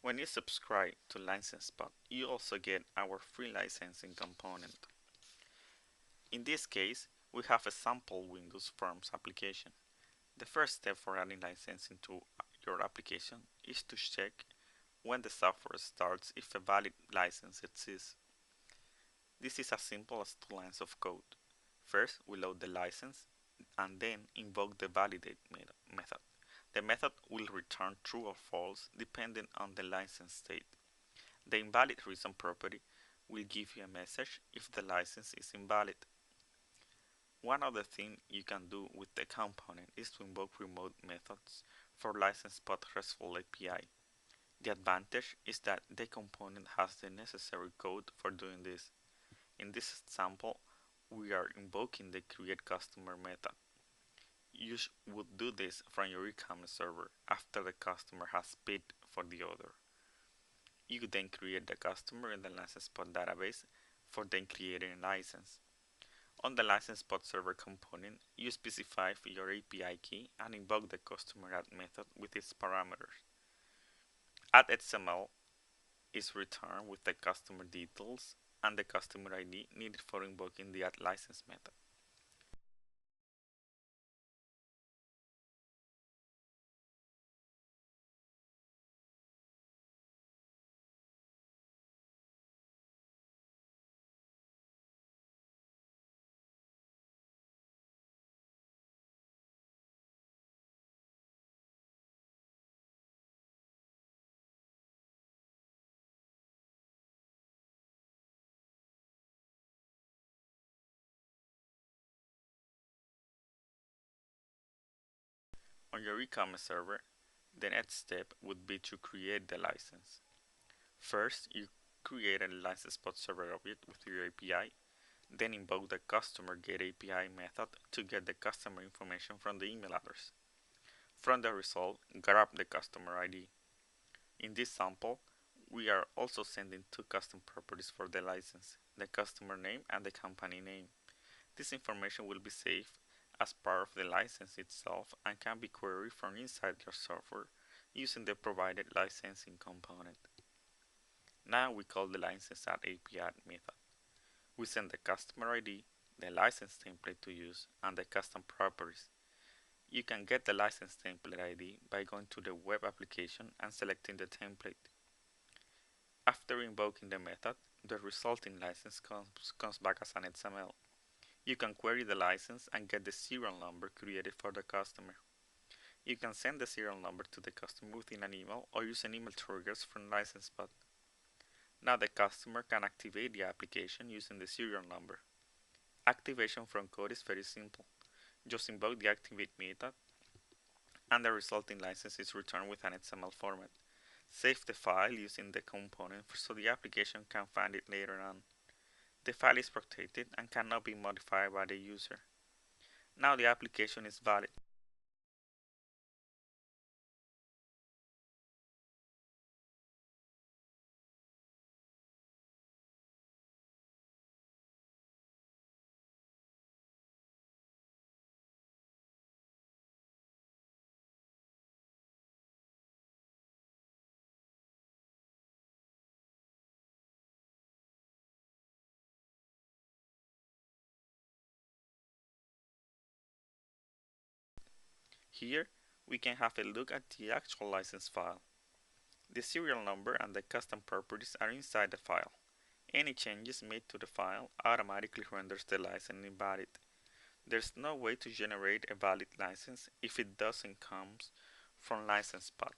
When you subscribe to LicenseSpot, you also get our free licensing component. In this case, we have a sample Windows Forms application. The first step for adding licensing to your application is to check when the software starts if a valid license exists. This is as simple as 2 lines of code. First, we load the license and then invoke the validate method. The method will return true or false depending on the license state. The invalid reason property will give you a message if the license is invalid. One other thing you can do with the component is to invoke remote methods for LicenseSpot RESTful API. The advantage is that the component has the necessary code for doing this. In this example, we are invoking the createCustomer method. You would do this from your e-commerce server after the customer has paid for the order. You then create the customer in the LicenseSpot database for then creating a license. On the LicenseSpot server component, you specify your API key and invoke the customer add method with its parameters. add.xml is returned with the customer details and the customer ID needed for invoking the add license method. On your e-commerce server, the next step would be to create the license. First, you create a LicenseSpot server object with your API, then invoke the customer getAPI method to get the customer information from the email address. From the result, grab the customer ID. In this sample, we are also sending two custom properties for the license, the customer name and the company name. This information will be saved as part of the license itself and can be queried from inside your software using the provided licensing component. Now we call the license add API method. We send the customer ID, the license template to use, and the custom properties. You can get the license template ID by going to the web application and selecting the template. After invoking the method, the resulting license comes back as an XML. You can query the license and get the serial number created for the customer. You can send the serial number to the customer within an email or use an email triggers from LicenseSpot. Now the customer can activate the application using the serial number. Activation from code is very simple. Just invoke the activate method and the resulting license is returned with an XML format. Save the file using the component so the application can find it later on. The file is protected and cannot be modified by the user. Now the application is valid. Here, we can have a look at the actual license file. The serial number and the custom properties are inside the file. Any changes made to the file automatically renders the license invalid. There's no way to generate a valid license if it doesn't come from LicenseSpot.